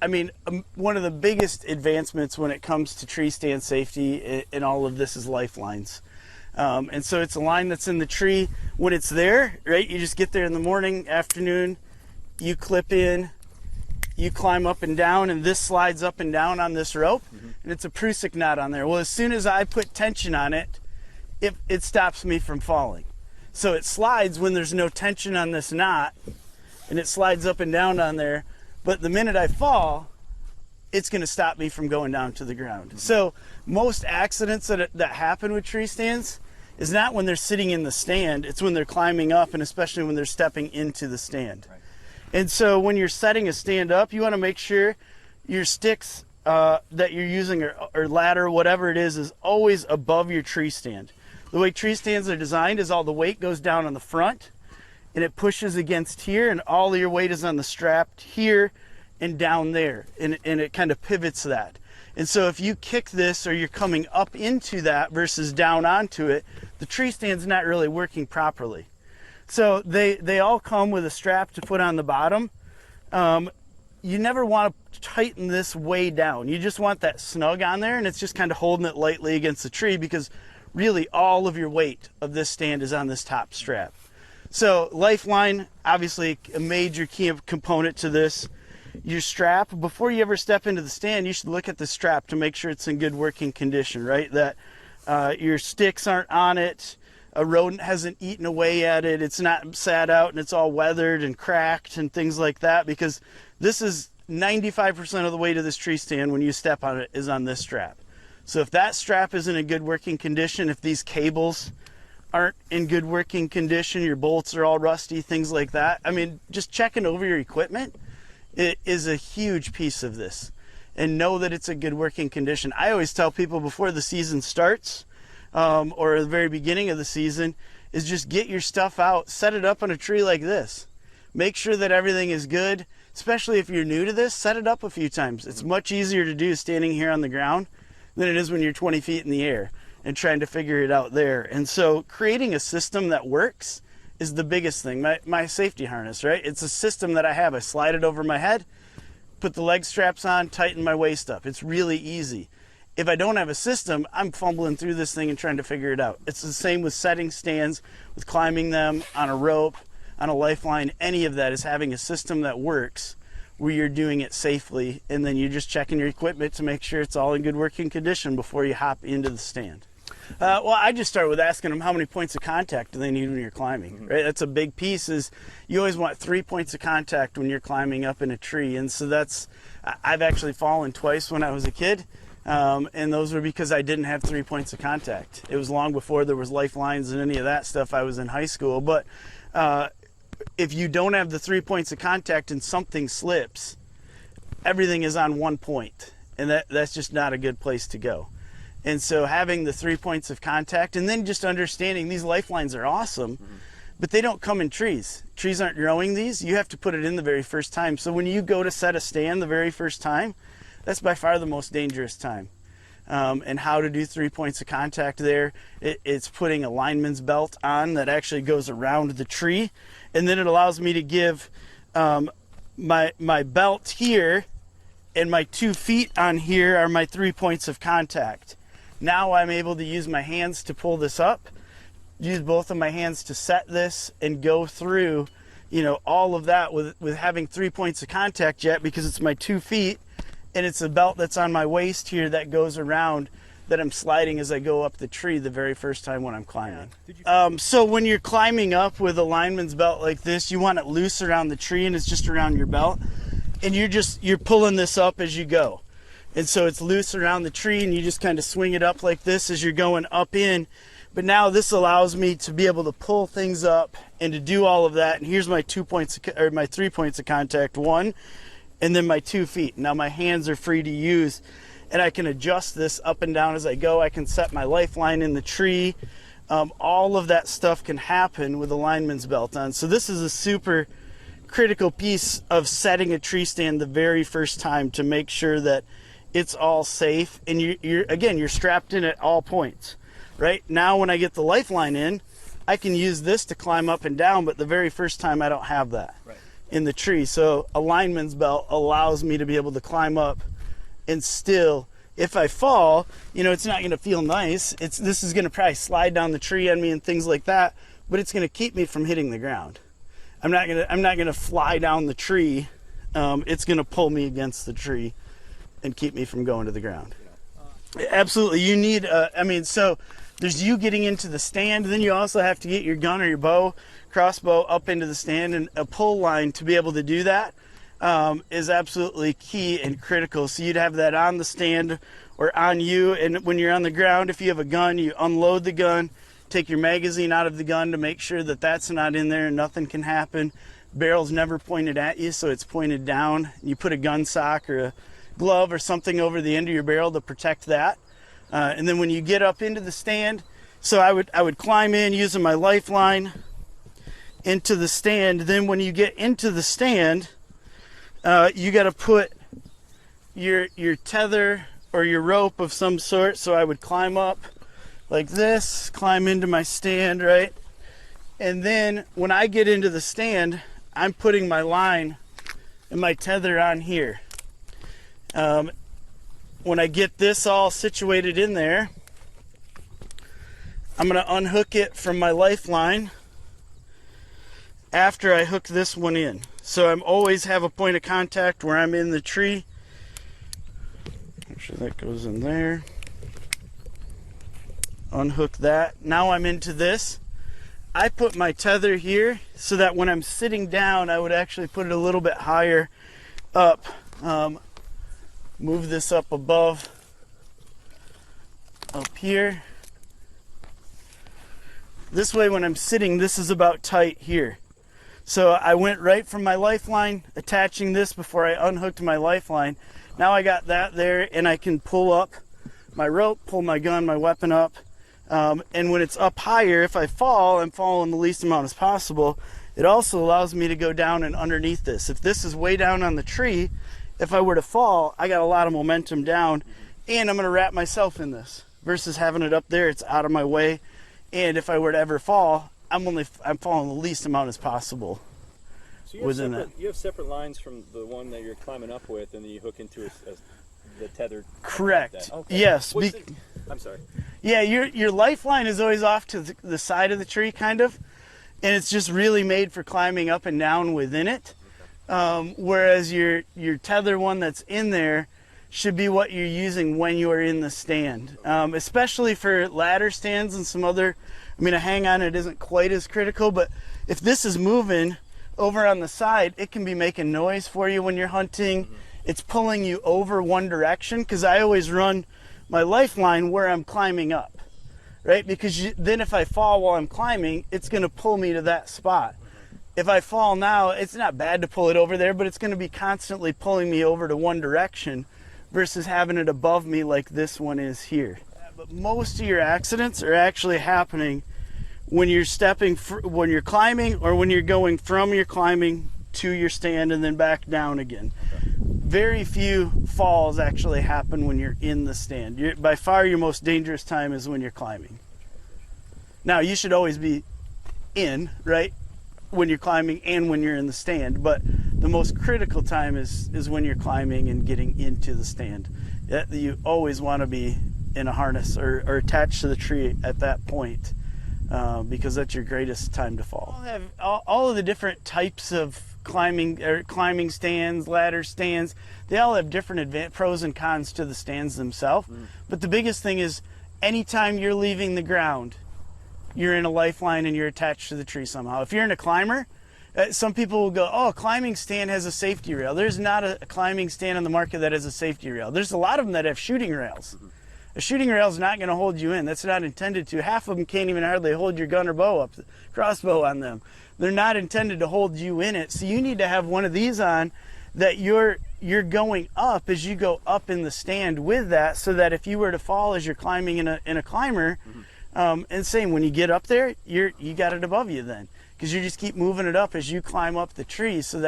I mean, one of the biggest advancements when it comes to tree stand safety in all of this is Lifelines. And so it's a line that's in the tree when it's there, right? You just get there in the morning, afternoon, you clip in, you climb up and down, and this slides up and down on this rope, and it's a Prusik knot on there. Well, as soon as I put tension on it, it stops me from falling. So it slides when there's no tension on this knot, and it slides up and down on there. But the minute I fall, it's going to stop me from going down to the ground. So most accidents that happen with tree stands is not when they're sitting in the stand, it's when they're climbing up, and especially when they're stepping into the stand. Right. And so when you're setting a stand up, you want to make sure your sticks that you're using or ladder, whatever it is always above your tree stand. The way tree stands are designed is all the weight goes down on the front, and it pushes against here, and all of your weight is on the strap here and down there, and it kind of pivots that. And so if you kick this or you're coming up into that versus down onto it, the tree stand's not really working properly. So they all come with a strap to put on the bottom. You never want to tighten this way down. You just want that snug on there, and it's just kind of holding it lightly against the tree, because really all of your weight of this stand is on this top strap. So Lifeline, obviously a major key component to this. Your strap, before you ever step into the stand, you should look at the strap to make sure it's in good working condition, right? That your sticks aren't on it, a rodent hasn't eaten away at it, it's not sat out and it's all weathered and cracked and things like that, because this is 95% of the weight of this tree stand when you step on it is on this strap. So if that strap isn't in good working condition, if these cables aren't in good working condition, your bolts are all rusty, things like that. I mean, just checking over your equipment, it is a huge piece of this, and know that it's a good working condition. I always tell people before the season starts, or the very beginning of the season, is just get your stuff out, set it up on a tree like this. Make sure that everything is good, especially if you're new to this, set it up a few times. It's much easier to do standing here on the ground than it is when you're 20 feet in the air and trying to figure it out there. And so creating a system that works is the biggest thing. My safety harness, right? It's a system that I have. I slide it over my head, put the leg straps on, tighten my waist up. It's really easy. If I don't have a system, I'm fumbling through this thing and trying to figure it out. It's the same with setting stands, with climbing them on a rope, on a lifeline. Any of that is having a system that works where you're doing it safely, and then you're just checking your equipment to make sure it's all in good working condition before you hop into the stand. Well, I just start with asking them how many points of contact do they need when you're climbing, right? That's a big piece, is you always want 3 points of contact when you're climbing up in a tree. And so I've actually fallen twice when I was a kid, and those were because I didn't have 3 points of contact. It was long before there was Lifelines and any of that stuff. I was in high school, but if you don't have the 3 points of contact and something slips, everything is on 1 point, and that's just not a good place to go. And so having the 3 points of contact, and then just understanding these Lifelines are awesome, but they don't come in trees. Trees aren't growing these. You have to put it in the very first time. So when you go to set a stand the very first time, that's by far the most dangerous time. And how to do 3 points of contact there, it's putting a lineman's belt on that actually goes around the tree, and then it allows me to give my belt here and my 2 feet on here are my 3 points of contact. Now I'm able to use my hands to pull this up, use both of my hands to set this, and go through, all of that with having 3 points of contact yet, because it's my 2 feet, and it's a belt that's on my waist here that goes around, that I'm sliding as I go up the tree the very first time when I'm climbing. So when you're climbing up with a lineman's belt like this, you want it loose around the tree, and it's just around your belt, and you're pulling this up as you go. And so it's loose around the tree, and you just kind of swing it up like this as you're going up in. But now this allows me to be able to pull things up and to do all of that. And here's my 3 points of contact, 1, and then my 2 feet. Now my hands are free to use, and I can adjust this up and down as I go. I can set my lifeline in the tree. All of that stuff can happen with a lineman's belt on. So this is a super critical piece of setting a tree stand the very first time, to make sure that it's all safe, and you're strapped in at all points. Right now, when I get the lifeline in, I can use this to climb up and down, but the very first time I don't have that. Right. in the tree. So a lineman's belt allows me to be able to climb up and still, if I fall, you know, it's not going to feel nice. This is going to probably slide down the tree on me and things like that, but it's going to keep me from hitting the ground. I'm not going to fly down the tree. It's going to pull me against the tree and keep me from going to the ground. Absolutely. You need, I mean, so there's you getting into the stand, then you also have to get your gun or your bow, crossbow up into the stand, and a pull line to be able to do that is absolutely key and critical. So you'd have that on the stand or on you, and when you're on the ground, if you have a gun, you unload the gun, take your magazine out of the gun to make sure that that's not in there and nothing can happen. Barrel's never pointed at you, so it's pointed down. You put a gun sock or a glove or something over the end of your barrel to protect that. And then when you get up into the stand, so I would climb in using my lifeline into the stand. Then when you get into the stand, you got to put your tether or your rope of some sort. So I would climb up like this, climb into my stand, right? And then when I get into the stand, I'm putting my line and my tether on here. When I get this all situated in there, I'm going to unhook it from my lifeline after I hook this one in. So I'm always have a point of contact where I'm in the tree. Make sure that goes in there. Unhook that. Now I'm into this. I put my tether here so that when I'm sitting down, I would actually put it a little bit higher up. Move this up above, up here. This way when I'm sitting, this is about tight here. So I went right from my lifeline, attaching this before I unhooked my lifeline. Now I got that there, and I can pull up my rope, pull my gun, my weapon up. And when it's up higher, if I fall, I'm falling the least amount as possible. It also allows me to go down and underneath this. If this is way down on the tree, if I were to fall, I got a lot of momentum down, and I'm going to wrap myself in this versus having it up there. It's out of my way, and if I were to ever fall, I'm falling the least amount as possible. So you have separate lines from the one that you're climbing up with, and then you hook into the tethered. Correct. Okay. Yes. I'm sorry. Yeah, your lifeline is always off to the side of the tree, kind of, and it's just really made for climbing up and down within it. Whereas your tether one that's in there should be what you're using when you are in the stand, especially for ladder stands and some other. I mean, a hang on it isn't quite as critical, but if this is moving over on the side, it can be making noise for you when you're hunting. Mm-hmm. It's pulling you over one direction, because I always run my lifeline where I'm climbing up, right? Because then if I fall while I'm climbing, it's going to pull me to that spot. If I fall now, it's not bad to pull it over there, but it's going to be constantly pulling me over to one direction versus having it above me like this one is here. But most of your accidents are actually happening when you're when you're climbing, or when you're going from your climbing to your stand and then back down again. Okay. Very few falls actually happen when you're in the stand. By far your most dangerous time is when you're climbing. Now, you should always be in, right? When you're climbing and when you're in the stand, but the most critical time is when you're climbing and getting into the stand. You always want to be in a harness or attached to the tree at that point, because that's your greatest time to fall. All of the different types of climbing stands, ladder stands, they all have different pros and cons to the stands themselves. But the biggest thing is, anytime you're leaving the ground, you're in a lifeline and you're attached to the tree somehow. If you're in a climber, some people will go, oh, a climbing stand has a safety rail. There's not a climbing stand on the market that has a safety rail. There's a lot of them that have shooting rails. A shooting rail is not going to hold you in. That's not intended to. Half of them can't even hardly hold your gun or bow up, crossbow on them. They're not intended to hold you in it. So you need to have one of these on that you're going up as you go up in the stand with that, so that if you were to fall as you're climbing in a climber, and same, when you get up there, you got it above you then, because you just keep moving it up as you climb up the tree, so that